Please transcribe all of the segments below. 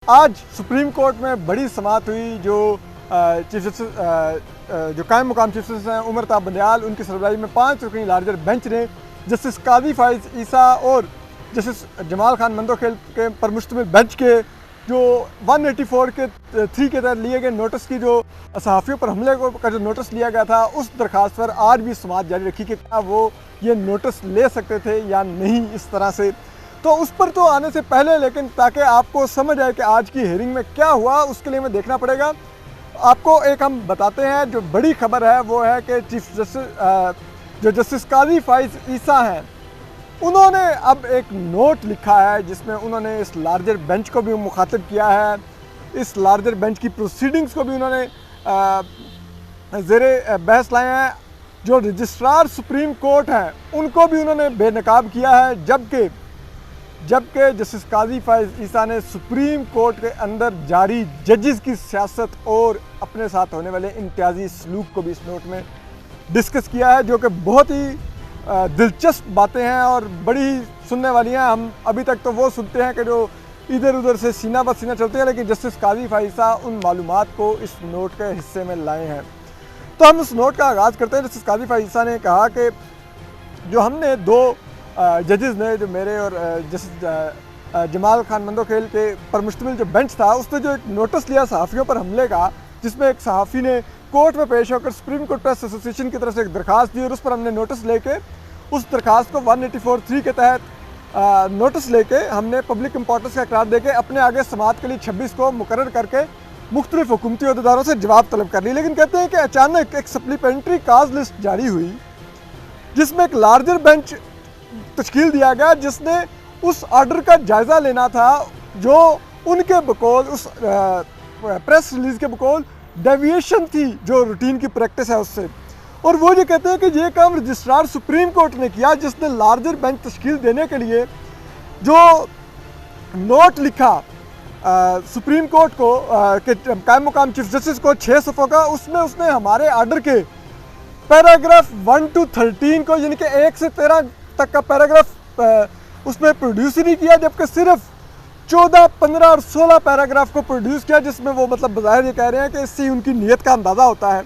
आज supreme court में बड़ी समाअत हुई जो चीफ जस्टिस जो कायम मुकाम चीफ जस्टिस हैं उमर ताब बंदयाल, उनकी सरबराही में 5 रुकनी लार्जर बेंच ने जस्टिस काजी फाइज ईसा और जस्टिस जमाल खान मंदोखेल के पर मुश्तमिल बेंच के जो 184 के 3 के तहत लिए गए नोटिस की जो सहाफ़ियों पर हमले का जो नोटिस लिया गया था, उस दरख्वास्त पर आज भी समाअत जारी रखी कि क्या वो ये नोटिस ले सकते थे या नहीं। इस तरह से तो उस पर तो आने से पहले, लेकिन ताकि आपको समझ आए कि आज की हियरिंग में क्या हुआ, उसके लिए हमें देखना पड़ेगा। आपको एक हम बताते हैं, जो बड़ी खबर है वो है कि चीफ जस्टिस जो जस्टिस काजी फाइज ईसा हैं, उन्होंने अब एक नोट लिखा है जिसमें उन्होंने इस लार्जर बेंच को भी मुखातिब किया है। इस लार्जर बेंच की प्रोसीडिंग्स को भी उन्होंने ज़ेरे बहस लाए हैं। जो रजिस्ट्रार सुप्रीम कोर्ट हैं उनको भी उन्होंने बेनकाब किया है, जबकि जस्टिस काजी फाइज ईसा ने सुप्रीम कोर्ट के अंदर जारी जजेस की सियासत और अपने साथ होने वाले इम्तियाजी सलूक को भी इस नोट में डिस्कस किया है, जो कि बहुत ही दिलचस्प बातें हैं और बड़ी सुनने वाली हैं। हम अभी तक तो वो सुनते हैं कि जो इधर उधर से सीना ब सीना चलते हैं, लेकिन जस्टिस काजी फाइज ईसा उन मालूमात को इस नोट के हिस्से में लाए हैं। तो हम उस नोट का आगाज़ करते हैं। जस्टिस काजी फाइज ईसा ने कहा कि जो हमने 2 जजेस ने, जो मेरे और जस्टिस जमाल खान मंदोखेल के पर मुश्तमिल जो बेंच था, उसने जो एक नोटिस लिया सहाफ़ियों पर हमले का, जिसमें एक सहाफ़ी ने कोर्ट में पेश होकर सुप्रीम कोर्ट प्रेस एसोसिएशन की तरफ से एक दरख्वास्त दी और उस पर हमने नोटिस लेके उस दरख्वास्त को 184(3) के तहत नोटिस लेके हमने पब्लिक इंपॉर्टेंस का इकरार देके अपने आगे समाअत के लिए 26 को मुकर्रर करके मुख्तलिफ हुकूमती अहदेदारों से जवाब तलब कर ली। लेकिन कहते हैं कि अचानक एक सप्लीमेंट्री काज लिस्ट जारी हुई जिसमें एक लार्जर बेंच तश्कील दिया गया, जिसने उस आर्डर का जायज़ा लेना था जो उनके बकौल उस प्रेस रिलीज़ के बकौल डेविएशन थी जो रूटीन की प्रैक्टिस है उससे। और वो ये कहते हैं कि ये काम रजिस्ट्रार सुप्रीम कोर्ट ने किया, जिसने लार्जर बेंच तश्कील देने के लिए जो नोट लिखा सुप्रीम कोर्ट को कि कायम मुकाम चीफ जस्टिस को 6 सफ़ों का, उसमें उसने हमारे आर्डर के पैराग्राफ 1 to 13 को, यानी कि 1 से 13 तक का पैराग्राफ उसमें प्रोड्यूस ही नहीं किया, जबकि सिर्फ 14, 15 और 16 पैराग्राफ को प्रोड्यूस किया, जिसमें वो मतलब बज़ाहिर ये कह रहे हैं कि इससे उनकी नीयत का अंदाज़ा होता है।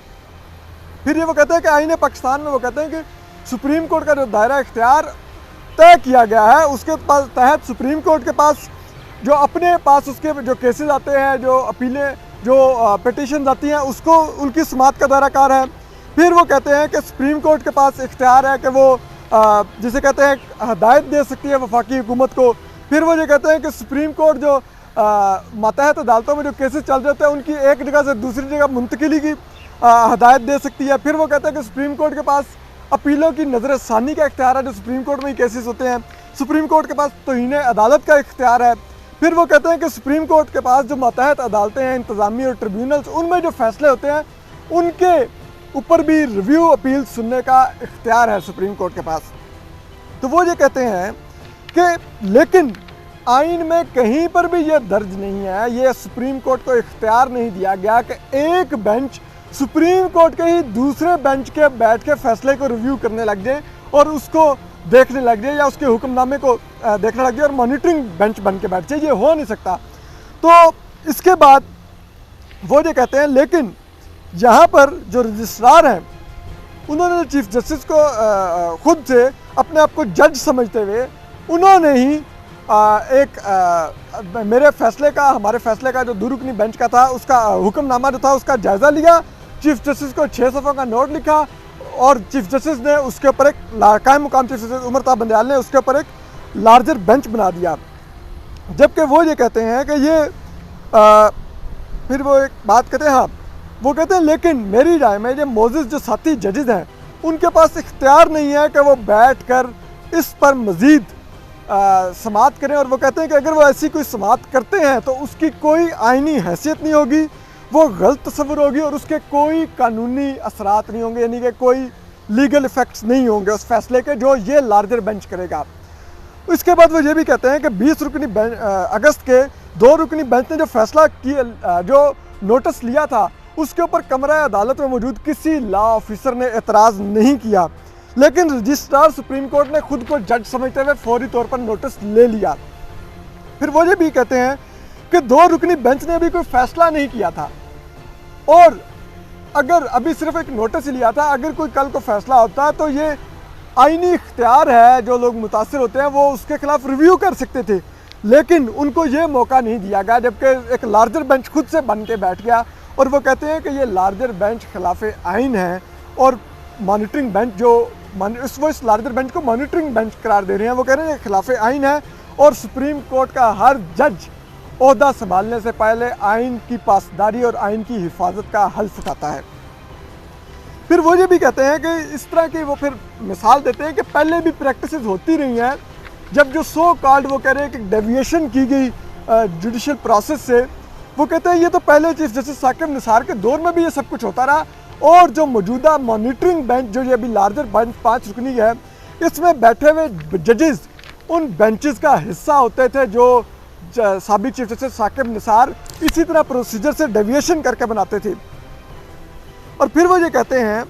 फिर ये वो कहते हैं कि आईन पाकिस्तान में वो कहते हैं कि सुप्रीम कोर्ट का जो दायरा इख्तियार तय किया गया है, उसके तहत सुप्रीम कोर्ट के पास जो अपने पास उसके जो केसेस आते हैं, जो अपीलें, जो पिटीशन आती हैं, उसको उनकी समाअत का दायरा कार है। फिर वो कहते हैं कि सुप्रीम कोर्ट के पास इख्तियार है कि वो जिसे कहते हैं हदायत दे सकती है वफाकी हुकूमत को। फिर वो ये कहते हैं कि सुप्रीम कोर्ट जो मातहत अदालतों में जो केसेस चल जाते हैं उनकी एक जगह से दूसरी जगह मुंतकिली की हदायत दे सकती है। फिर वो कहते हैं कि सुप्रीम कोर्ट के पास अपीलों की नज़र षानी का इख्तियार है, जो सुप्रीम कोर्ट में ही केसेस होते हैं। सुप्रीम कोर्ट के पास तौहीन अदालत का इख्तियार है। फिर वो कहते हैं कि सुप्रीम कोर्ट के पास जो मातहत अदालतें हैं, इंतज़ामी और ट्रिब्यूनल्स, उनमें जो फैसले होते हैं उनके ऊपर भी रिव्यू अपील सुनने का इख्तियार है सुप्रीम कोर्ट के पास। तो वो ये कहते हैं कि लेकिन आइन में कहीं पर भी ये दर्ज नहीं है, ये सुप्रीम कोर्ट को इख्तियार नहीं दिया गया कि एक बेंच सुप्रीम कोर्ट के ही दूसरे बेंच के बैठ के फैसले को रिव्यू करने लग जाए और उसको देखने लग जाए, या उसके हुक्मनामे को देखने लग जाए और मॉनिटरिंग बेंच बन के बैठ जाए। ये हो नहीं सकता। तो इसके बाद वो ये कहते हैं, लेकिन यहाँ पर जो रजिस्ट्रार हैं उन्होंने चीफ जस्टिस को खुद से अपने आप को जज समझते हुए उन्होंने ही मेरे फैसले का, हमारे फैसले का जो 2 रुकनी बेंच का था, उसका हुक्मनामा जो था उसका जायज़ा लिया, चीफ जस्टिस को 6 सफ़ों का नोट लिखा और चीफ जस्टिस ने उसके ऊपर एक कायम मुकाम चीफ जस्टिस उमर ताब बंदयाल ने उसके ऊपर एक लार्जर बेंच बना दिया। जबकि वो ये कहते हैं कि ये फिर वो एक बात कहते हैं, हाँ वो कहते हैं लेकिन मेरी राय में ये मोजिज़ जो साथी जजेस हैं उनके पास इख्तियार नहीं है कि वो बैठ कर इस पर मज़ीद समाअत करें। और वो कहते हैं कि अगर वो ऐसी कोई समाअत करते हैं तो उसकी कोई आइनी हैसियत नहीं होगी, वो गलत तस्वुर होगी और उसके कोई कानूनी असरात नहीं होंगे, यानी कि कोई लीगल इफ़ेक्ट्स नहीं होंगे उस फैसले के जो ये लार्जर बेंच करेगा। इसके बाद वो ये भी कहते हैं कि 20 रुकनी अगस्त के 2 रुकनी बेंच ने जो फैसला किया, जो नोटिस लिया था, उसके ऊपर कमरा अदालत में मौजूद किसी लॉ ऑफिसर ने एतराज़ नहीं किया, लेकिन रजिस्ट्रार सुप्रीम कोर्ट ने खुद को जज समझते हुए फौरी तौर पर नोटिस ले लिया। फिर वो ये भी कहते हैं जबकि 2 रुकनी बेंच ने भी कोई फैसला नहीं किया था। और अगर अभी सिर्फ एक नोटिस ही लिया था, अगर कोई कल को फैसला होता तो ये आईनी इख्तियार है, जो लोग मुतासिर होते हैं वो उसके खिलाफ रिव्यू कर सकते थे, लेकिन उनको ये मौका नहीं दिया गया। जबकि एक लार्जर बेंच खुद से बन के बैठ गया और वो कहते हैं कि ये लार्जर बेंच खिलाफ आइन है, और मॉनिटरिंग बेंच इस लार्जर बेंच को मॉनिटरिंग बेंच करार दे रहे हैं। वो कह रहे हैं खिलाफ आइन है और सुप्रीम कोर्ट का हर जज ओहदा संभालने से पहले आइन की पासदारी और आइन की हिफाजत का हल्फ उठाता है। फिर वो ये भी कहते हैं कि इस तरह की वो फिर मिसाल देते हैं कि पहले भी प्रैक्टिसेस होती रही हैं, जब जो सो कॉल्ड वो कह रहे हैं कि डेविएशन की गई जुडिशल प्रोसेस से। वो कहते हैं ये तो पहले चीफ जस्टिस साकिब निसार के दौर में भी ये सब कुछ होता रहा, और जो मौजूदा मॉनिटरिंग बेंच जो ये अभी लार्जर बेंच 5 रुकनी है, इसमें बैठे हुए जजेस उन बेंचेस का हिस्सा होते थे जो साबिक चीफ जस्टिस साकिब निसार इसी तरह प्रोसीजर से डेविएशन करके बनाते थे। और फिर वो ये कहते हैं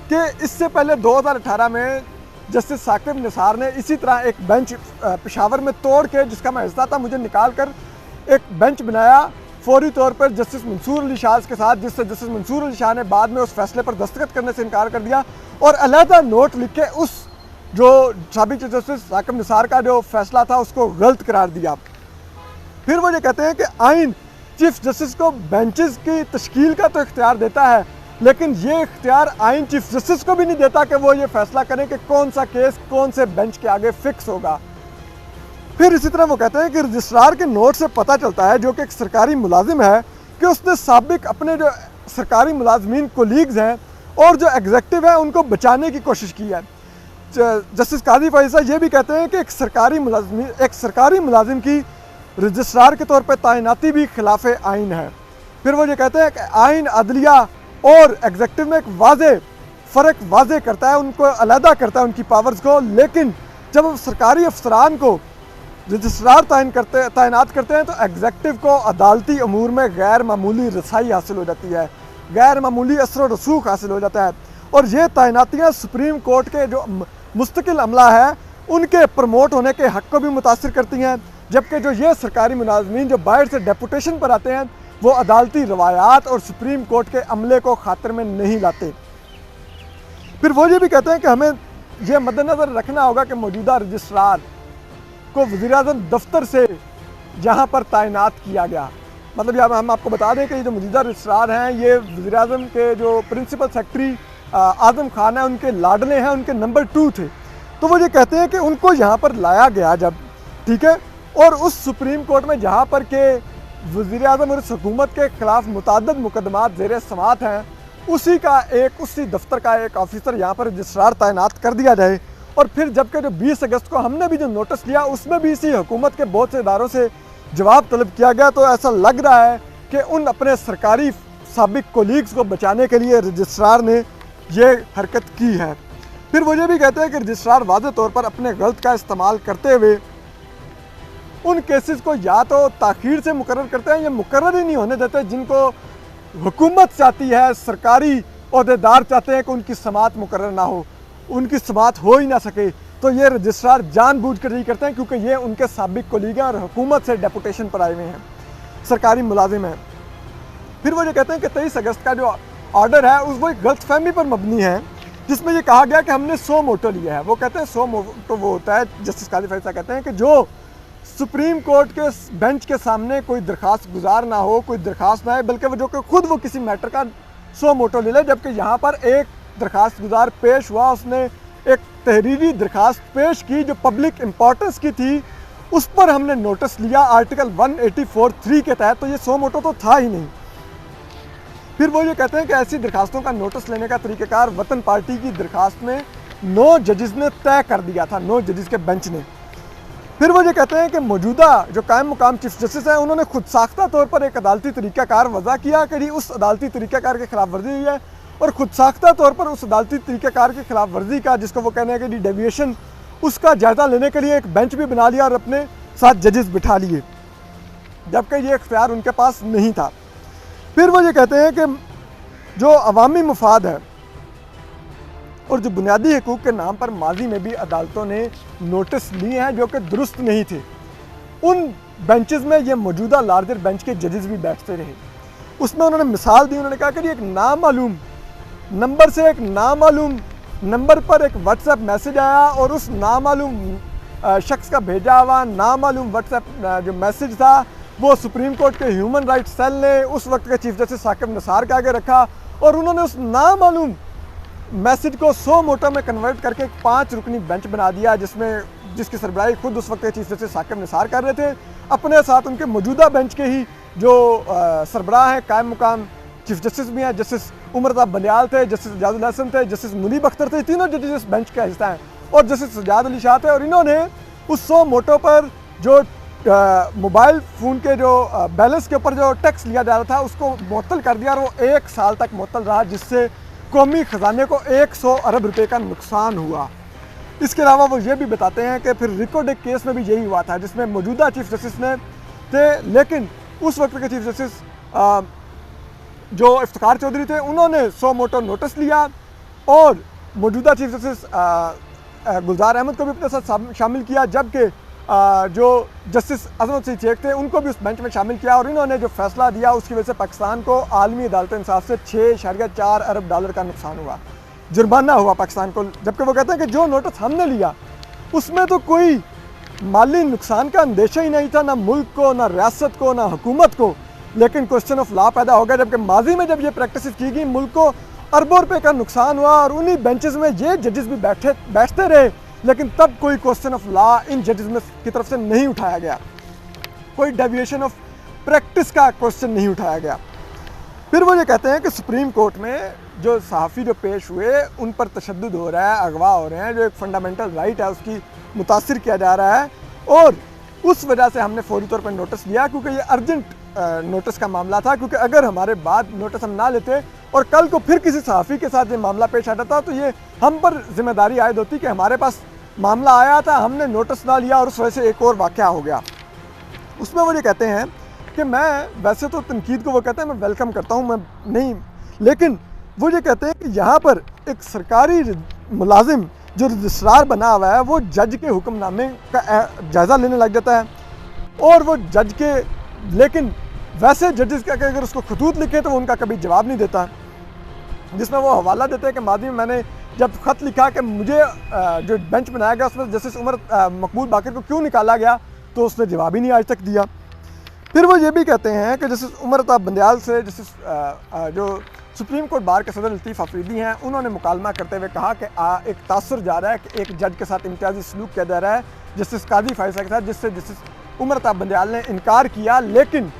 कि इससे पहले 2018 में जस्टिस साकिब निसार ने इसी तरह एक बेंच पेशावर में तोड़ के, जिसका मैं हिस्सा था, मुझे निकाल कर एक बेंच बनाया फौरी तौर पर जस्टिस मंसूर अली शाह के साथ, जिससे जस्टिस मंसूर अली शाह ने बाद में उस फैसले पर दस्तखत करने से इनकार कर दिया और अलहदा नोट लिख के उस जो साबिक चीफ जस्टिस साकिब निसार का जो फैसला था उसको गलत करार दिया। फिर वो ये कहते हैं कि आइन चीफ जस्टिस को बेंचेस की तश्कील का तो इख्तियार देता है, लेकिन ये इख्तियार आइन चीफ जस्टिस को भी नहीं देता कि वो ये फैसला करें कि कौन सा केस कौन से बेंच के आगे फिक्स होगा। फिर इसी तरह वो कहते हैं कि रजिस्ट्रार के नोट से पता चलता है, जो कि एक सरकारी मुलाजिम है, कि उसने साबिक अपने जो सरकारी मुलाजमीन कोलीग्स हैं और जो एग्जेक्टिव है उनको बचाने की कोशिश की है। जस्टिस काजी फैज़ ये भी कहते हैं कि एक सरकारी मुलाजिम की रजिस्ट्रार के तौर पर तैनाती भी खिलाफ आइन है। फिर वो ये कहते हैं कि आइन अदलिया और एग्जेक्टिव में एक फ़र्क वाजे करता है, उनको अलहदा करता है उनकी पावर्स को, लेकिन जब हम सरकारी अफसरान को रजिस्ट्रार तैनात करते हैं तो एग्जेक्टिव को अदालती अमूर में गैर मामूली रसाई हासिल हो जाती है, गैर मामूली असर व रसूख हासिल हो जाता है। और ये तैनातियाँ सुप्रीम कोर्ट के जो मुस्तकिल अमला है उनके प्रमोट होने के हक़ को भी मुतासिर करती हैं, जबकि जो ये सरकारी मुलाजमीन जो बाहर से डेपुटेशन पर आते हैं वो अदालती रवायात और सुप्रीम कोर्ट के अमले को खातिर में नहीं लाते। फिर वो ये भी कहते हैं कि हमें यह मद्देनज़र रखना होगा कि मौजूदा रजिस्ट्रार को वज़ीर-ए-आज़म दफ्तर से यहाँ पर तैनात किया गया। मतलब यहाँ हम आपको बता दें कि ये जो मौजूदा रजिस्ट्रार हैं ये वज़ीर-ए-आज़म के जो प्रिंसिपल सेक्रेटरी आज़म खान है उनके लाडले हैं, उनके नंबर 2 थे। तो वो ये कहते हैं कि उनको यहाँ पर लाया गया जब, ठीक है, और उस सुप्रीम कोर्ट में जहाँ पर के वज़ीर-ए-आज़म और इस हुकूमत के ख़िलाफ़ मुतअद्दिद मुकदमात ज़ेर समाअत हैं, उसी दफ्तर का एक ऑफिसर यहाँ पर रजिस्ट्रार तैनात कर दिया जाए। और फिर जबकि जो 20 अगस्त को हमने भी जो नोटिस लिया उसमें भी इसी हुकूमत के बहुत से इदारों से जवाब तलब किया गया, तो ऐसा लग रहा है कि उन अपने सरकारी साबिक कोलीग्स को बचाने के लिए रजिस्ट्रार ने ये हरकत की है। फिर वो ये भी कहते हैं कि रजिस्ट्रार वाज़े तौर पर अपने गलत का इस्तेमाल करते हुए उन केसेस को या तो ताख़ीर से मुकर्रर करते हैं या मुकर्रर ही नहीं होने देते जिनको हुकूमत चाहती है, सरकारी ओहदेदार चाहते हैं कि उनकी समाअत मुकर्रर ना हो, उनकी समाअत हो ही ना सके। तो ये रजिस्ट्रार जानबूझकर यही करते हैं क्योंकि ये उनके साबिक कोलीग हैं और हुकूमत से डेपुटेशन पर आए हुए हैं, सरकारी मुलाजिम हैं। फिर वो ये कहते हैं कि 23 अगस्त का जो ऑर्डर है वो एक गलतफहमी पर मबनी है, जिसमें ये कहा गया कि हमने 100 मोटो लिया है। वो कहते हैं 100 मोटो वो होता है, जस्टिस काजी फैज़ कहते हैं कि जो सुप्रीम कोर्ट के बेंच के सामने कोई दरख्वास्त गुजार ना हो, कोई दरख्वास्त ना है, बल्कि वो जो कि खुद वो किसी मैटर का 100 मोटो ले ले। जबकि यहाँ पर एक दरख्वास्त गुजार पेश हुआ, उसने एक तहरीरी दरख्वास्त पेश की जो पब्लिक इम्पोर्टेंस की थी, उस पर हमने नोटिस लिया आर्टिकल 184(3) के तहत, तो ये 100 मोटो तो था ही नहीं। फिर वो ये कहते हैं कि ऐसी दरखास्तों का नोटिस लेने का तरीक़ाकार वतन पार्टी की दरखास्त में 9 जजेस ने तय कर दिया था, 9 जजेस के बेंच ने। फिर वो ये कहते हैं कि मौजूदा जो कायम मुकाम चीफ जस्टिस हैं उन्होंने खुद साख्ता तौर पर एक अदालती तरीक़ाकार वज़ा किया कि उस अदालती तरीक़ाकार के खिलाफ वर्जी हुई है, और खुद साख्ता तौर पर उस अदालती तरीक़ाकार के खिलाफ वर्जी का, जिसको वो कहने हैं कि डेविएशन, उसका जायज़ा लेने के लिए एक बेंच भी बना लिया और अपने साथ जजेस बिठा लिए, जबकि ये इख्तियार उनके पास नहीं था। फिर वो ये कहते हैं कि जो अवामी मुफाद है और जो बुनियादी हकूक़ के नाम पर माजी में भी अदालतों ने नोटिस लिए हैं जो कि दुरुस्त नहीं थे, उन बेंचेस में ये मौजूदा लार्जर बेंच के जजेस भी बैठते रहे। उसमें उन्होंने मिसाल दी, उन्होंने कहा कि एक नामालूम नंबर से एक नामालूम नंबर पर एक व्हाट्सएप मैसेज आया और उस नामालूम शख्स का भेजा हुआ नामालूम व्हाट्सएप जो मैसेज था वो सुप्रीम कोर्ट के ह्यूमन राइट्स सेल ने उस वक्त के चीफ जस्टिस साकिब निसार के आगे रखा और उन्होंने उस नामालूम मैसेज को 100 मोटो में कन्वर्ट करके एक 5 रुकनी बेंच बना दिया, जिसकी सरबराही खुद उस वक्त के चीफ जस्टिस साकिब निसार कर रहे थे। अपने साथ उनके मौजूदा बेंच के ही जो सरबराह हैं, कायम मुकाम चीफ जस्टिस भी हैं, जस्टिस उमर बंदियाल थे, जस्टिस एजाजुल हसन थे, जस्टिस मुनीब अख्तर थे, तीनों जजेस इस बेंच का हिस्सा हैं और जस्टिस सजाद अली शाह थे। और इन्होंने उस 100 मोटो पर जो मोबाइल फ़ोन के जो बैलेंस के ऊपर जो टैक्स लिया जा रहा था उसको मुअत्तल कर दिया और वो 1 साल तक मुअत्तल रहा, जिससे कौमी ख़जाने को 100 अरब रुपए का नुकसान हुआ। इसके अलावा वो ये भी बताते हैं कि फिर रिको डे केस में भी यही हुआ था, जिसमें मौजूदा चीफ जस्टिस ने थे, लेकिन उस वक्त के चीफ जस्टिस जो इफ्तिखार चौधरी थे उन्होंने 100 मोटो नोटिस लिया और मौजूदा चीफ जस्टिस गुलजार अहमद को भी अपने साथ शामिल किया, जबकि जो जस्टिस अजमत सिंह शेख थे उनको भी उस बेंच में शामिल किया और इन्होंने जो फैसला दिया उसकी वजह से पाकिस्तान को आलमी अदालत इंसाफ से 6.4 अरब डॉलर का नुकसान हुआ, जुर्माना हुआ पाकिस्तान को। जबकि वो कहते हैं कि जो नोटिस हमने लिया उसमें तो कोई माली नुकसान का अंदेशा ही नहीं था, ना मुल्क को, ना रियासत को, ना हुकूमत को, लेकिन क्वेश्चन ऑफ लॉ पैदा हो गया। जबकि माजी में जब ये प्रैक्टिस की गई मुल्क को अरबों रुपए का नुकसान हुआ और उन्हीं बेंचेस में ये जजेस भी बैठते रहे, लेकिन तब कोई क्वेश्चन ऑफ लॉ इन जजेस में की तरफ से नहीं उठाया गया, कोई डेविएशन ऑफ प्रैक्टिस का क्वेश्चन नहीं उठाया गया। फिर वो ये कहते हैं कि सुप्रीम कोर्ट में जो सहाफ़ी जो पेश हुए उन पर तशद्दुद हो रहा है, अगवा हो रहे हैं, जो एक फंडामेंटल राइट है उसकी मुतासिर किया जा रहा है और उस वजह से हमने फौरी तौर पर नोटिस लिया, क्योंकि ये अर्जेंट नोटिस का मामला था। क्योंकि अगर हमारे बाद नोटिस हम ना लेते और कल को फिर किसी सहाफ़ी के साथ ये मामला पेश आता था तो ये हम पर जिम्मेदारी आयद होती कि हमारे पास मामला आया था, हमने नोटिस ना लिया और उस वजह से एक और वाक़या हो गया। उसमें वो ये कहते हैं कि मैं वैसे तो तनकीद को वो कहते हैं मैं वेलकम करता हूँ, मैं नहीं, लेकिन वो ये कहते हैं कि यहाँ पर एक सरकारी मुलाजिम जो रजिस्ट्रार बना हुआ है वो जज के हुक्मनामे का जायज़ा लेने लग जाता है और वो जज के, लेकिन वैसे जजेस का अगर उसको खतूत लिखे तो वो उनका कभी जवाब नहीं देता, जिसमें वो हवाला देते हैं कि मादी में मैंने जब ख़त लिखा कि मुझे जो बेंच बनाया गया उसमें जस्टिस उमर मकबूल बाकर को क्यों निकाला गया तो उसने जवाब ही नहीं आज तक दिया। फिर वो ये भी कहते हैं कि जस्टिस उमर बंदियाल से जस्टिस जो सुप्रीम कोर्ट बार के सदर लतीफ़ अफरीदी हैं उन्होंने मुकालमा करते हुए कहा कि एक तासुर जा रहा है कि एक जज के साथ इम्तियाजी सलूक किया जा रहा है जस्टिस काजी फायसा के साथ, जिससे जस्टिस उमर बंदियाल ने इनकार किया। लेकिन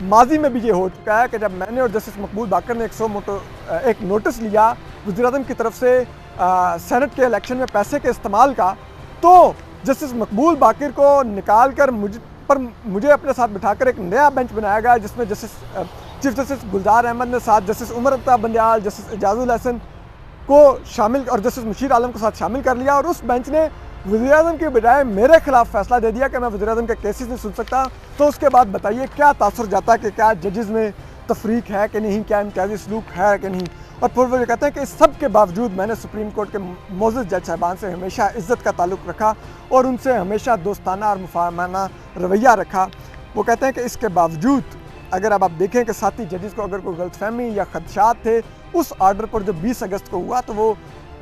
माजी में भी ये हो चुका है कि जब मैंने और जस्टिस मकबूल बाकर ने एक नोटिस लिया वज़ीर-ए-आज़म की तरफ से सेनेट के इलेक्शन में पैसे के इस्तेमाल का, तो जस्टिस मकबूल बाकर को निकाल कर मुझे अपने साथ बिठाकर एक नया बेंच बनाया गया, जिसमें जस्टिस चीफ जस्टिस गुलजार अहमद ने साथ जस्टिस उमर बंदियाल, जस्टिस एजाजुल हसन को शामिल और जस्टिस मुशीर आलम को साथ शामिल कर लिया और उस बेंच ने वज़ीर-ए-आज़म के बजाय मेरे खिलाफ फैसला दे दिया कि मैं वज़ीर-ए-आज़म के केसेस नहीं सुन सकता। तो उसके बाद बताइए क्या तासुर जाता है कि क्या जजेस में तफरीक है कि नहीं, क्या इम्तियाजी सलूक है कि नहीं। और फिर वो ये कहते हैं कि इस सब के बावजूद मैंने सुप्रीम कोर्ट के मोअज़्ज़ज़ जज साहिबान से हमेशा इज़्ज़त का ताल्लुक़ रखा और उनसे हमेशा दोस्ताना और मुफाहमाना रवैया रखा। वो कहते हैं कि इसके बावजूद अगर अब आप देखें कि साथी जजेस को अगर कोई गलतफहमी या खदशात थे उस आर्डर पर जो 20 अगस्त को हुआ तो वो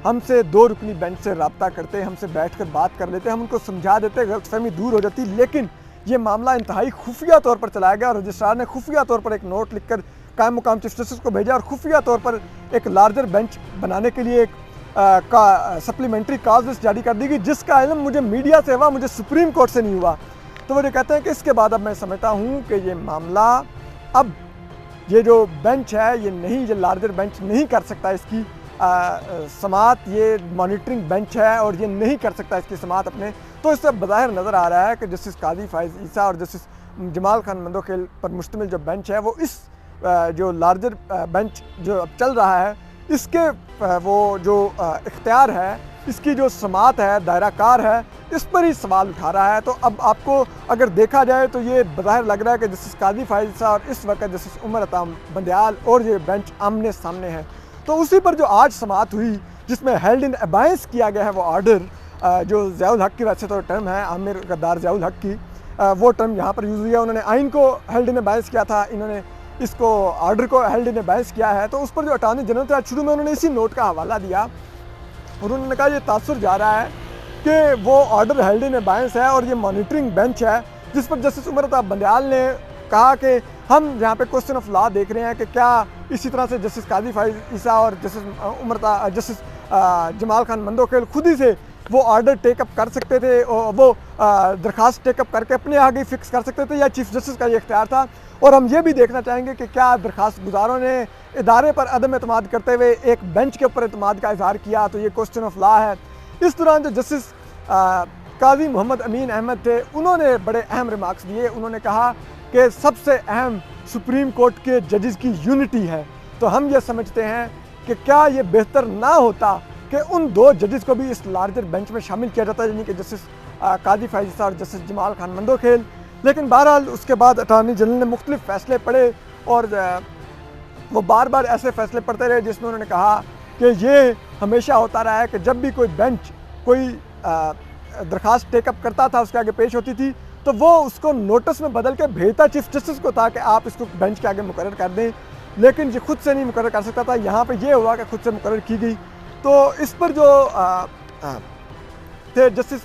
हमसे 2 रुकनी बेंच से रब्ता करते, हमसे बैठकर बात कर लेते, हम उनको समझा देते, गलतफहमी दूर हो जाती। लेकिन ये मामला इंतहाई खुफिया तौर पर चलाया गया और रजिस्ट्रार ने खुफिया तौर पर एक नोट लिखकर कायम मुकाम चीफ जस्टिस को भेजा और खुफिया तौर पर एक लार्जर बेंच बनाने के लिए एक सप्लीमेंट्री कॉज लिस्ट जारी कर दी गई, जिसका इल्म मुझे मीडिया से हुआ, मुझे सुप्रीम कोर्ट से नहीं हुआ। तो वो ये कहते हैं कि इसके बाद अब मैं समझता हूँ कि ये मामला अब ये जो बेंच है ये लार्जर बेंच नहीं कर सकता इसकी समात, ये मॉनिटरिंग बेंच है और ये नहीं कर सकता इसकी समात अपने। तो इससे बज़ाहिर नज़र आ रहा है कि जस्टिस काजी फायज़ ईसा और जस्टिस जमाल खान मंदोखेल पर मुश्तमिल जो बेंच है वो इस जो लार्जर बेंच जो अब चल रहा है इसके वो जो इख्तियार है, इसकी जो समात है, दायरा कार है, इस पर ही सवाल उठा रहा है। तो अब आपको अगर देखा जाए तो ये बज़ाहिर लग रहा है कि जस्टिस काजी फायज़ ईसा और इस वक्त जस्टिस उमर बंदियाल और ये बेंच आमने सामने है। तो उसी पर जो आज समात हुई जिसमें हेल्ड इन अबायंस किया गया है वो आर्डर जो ज़ियाउल हक की, वैसे तो टर्म है आमिर गद्दार ज़ियाउल हक की, वो टर्म यहाँ पर यूज़ हुई है। उन्होंने आइन को हेल्ड इन एबायस किया था, इन्होंने इसको ऑर्डर को हेल्ड इन एबायस किया है। तो उस पर जो अटॉर्नी जनरल थे, शुरू में उन्होंने इसी नोट का हवाला दिया और उन्होंने कहा ये तासुर जा रहा है कि वो ऑर्डर हेल्ड इन एबायस है और ये मॉनिटरिंग बेंच है, जिस पर जस्टिस उमर अता बंदयाल ने कहा कि हम यहाँ पे क्वेश्चन ऑफ लॉ देख रहे हैं कि क्या इसी तरह से जस्टिस काजी फाइज ईसा और जस्टिस जमाल खान मंदोखेल खुद ही से वो ऑर्डर टेकअप कर सकते थे, और वो दरख्वास्त टेकअप करके अपने आगे फिक्स कर सकते थे, या चीफ जस्टिस का ये इख्तियार था। और हम ये भी देखना चाहेंगे कि क्या दरख्वास्त गुजारों ने इदारे पर अदम एतमाद करते हुए एक बेंच के ऊपर एतमाद का इजहार किया, तो ये क्वेश्चन ऑफ लॉ है। इस दौरान जो जस्टिस काजी मोहम्मद अमीन अहमद थे, उन्होंने बड़े अहम रिमार्क्स दिए। उन्होंने कहा कि सबसे अहम सुप्रीम कोर्ट के जजेस की यूनिटी है। तो हम ये समझते हैं कि क्या ये बेहतर ना होता कि उन दो जजेस को भी इस लार्जर बेंच में शामिल किया जाता है, यानी कि जस्टिस काजी फाइज ईसा और जस्टिस जमाल खान मंदोखेल। लेकिन बहरहाल उसके बाद अटॉर्नी जनरल ने मुख्तलिफ फ़ैसले पढ़े और वो बार बार ऐसे फ़ैसले पढ़ते रहे जिसमें उन्होंने कहा कि ये हमेशा होता रहा है कि जब भी कोई बेंच कोई दरख्वास्त टेकअप करता था, उसके आगे पेश होती थी, तो वो उसको नोटिस में बदल के भेजता चीफ जस्टिस को था कि आप इसको बेंच के आगे मुकर्रर कर दें, लेकिन ये खुद से नहीं मुकर्रर कर सकता था। यहाँ पे ये हुआ कि खुद से मुकर्रर की गई। तो इस पर जो थे जस्टिस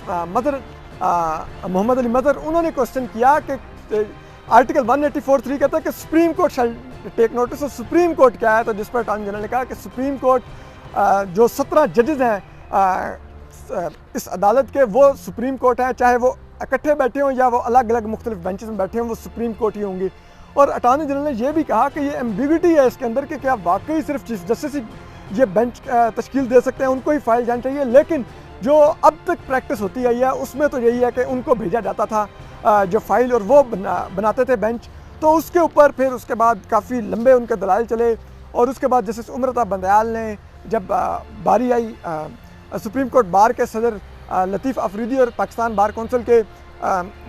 मोहम्मद अली मदर, उन्होंने क्वेश्चन किया कि आर्टिकल 184(3) कहता है कि supreme court shall take notice, और सुप्रीम कोर्ट क्या है। तो जिस पर अटॉर्नी जनरल ने कहा कि सुप्रीम कोर्ट जो 17 जजेस हैं इस अदालत के, वो सुप्रीम कोर्ट हैं, चाहे वो इकट्ठे बैठे हों या वो अलग अलग मुख्तलिफ बेंचेस में बैठे हों, वो सुप्रीम कोर्ट ही होंगी। और अटॉर्नी जनरल ने यह भी कहा कि ये एम्बिग्विटी है इसके अंदर कि क्या वाकई सिर्फ चीफ जस्टिस ही ये बेंच तश्कील दे सकते हैं, उनको ही फाइल जानी चाहिए। लेकिन जो अब तक प्रैक्टिस होती आई है उसमें तो यही है कि उनको भेजा जाता था जो फाइल, और वो बनाते थे बेंच। तो उसके ऊपर फिर उसके बाद काफ़ी लंबे उनके दलाइल चले, और उसके बाद जस्टिस उमर अता बंदयाल ने जब बारी आई सुप्रीम कोर्ट बार के सदर लतीफ़ अफरीदी और पाकिस्तान बार कौंसिल के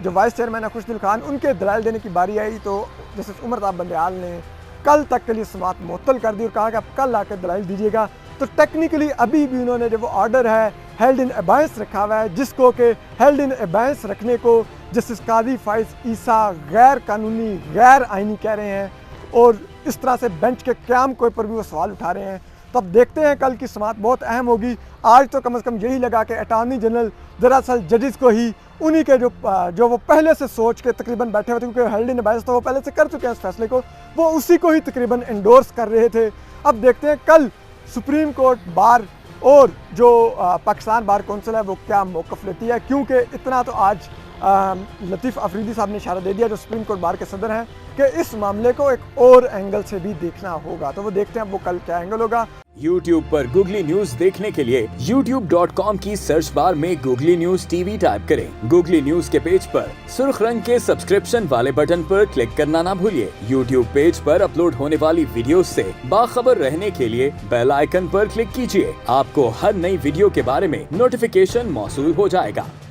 जो वाइस चेयरमैन है खुशदिल खान, उनके दलाइल देने की बारी आई, तो जस्टिस उमर अता बंदयाल ने कल तक के लिए समाअत मुअत्तल कर दी और कहा कि आप कल आकर दलाइल दीजिएगा। तो टेक्निकली अभी भी उन्होंने जो वो ऑर्डर है हेल्ड इन एबायस रखा हुआ है, जिसको कि हेल्ड इन एबायस रखने को जस्टिस काजी फाइज ईसा गैर कानूनी गैर आइनी कह रहे हैं, और इस तरह से बेंच के क़याम के ऊपर भी वो सवाल उठा रहे हैं। तो अब देखते हैं, कल की समाअत बहुत अहम होगी। आज तो कम से कम यही लगा कि अटॉर्नी जनरल दरअसल जजेस को ही उन्हीं के जो वो पहले से सोच के तकरीबन बैठे हुए थे, क्योंकि हेल्ड इन एबायस तो वो पहले से कर चुके हैं इस फैसले को, वो उसी को ही तकरीबन एंडोर्स कर रहे थे। अब देखते हैं कल सुप्रीम कोर्ट बार और जो पाकिस्तान बार कौंसिल है वो क्या मौक़िफ़ लेती है, क्योंकि इतना तो आज लतीफ़ अफरीदी साहब ने इशारा दे दिया जो सुप्रीम कोर्ट बार के सदर हैं कि इस मामले को एक और एंगल से भी देखना होगा। तो वो देखते हैं अब वो कल क्या एंगल होगा। YouTube पर गूगली न्यूज देखने के लिए youtube.com की सर्च बार में गूगली न्यूज टीवी टाइप करें। गूगली न्यूज के पेज पर सुर्ख रंग के सब्सक्रिप्शन वाले बटन पर क्लिक करना ना भूलिए। YouTube पेज पर अपलोड होने वाली वीडियोस से बाखबर रहने के लिए बेल आइकन पर क्लिक कीजिए। आपको हर नई वीडियो के बारे में नोटिफिकेशन मौसूल हो जाएगा।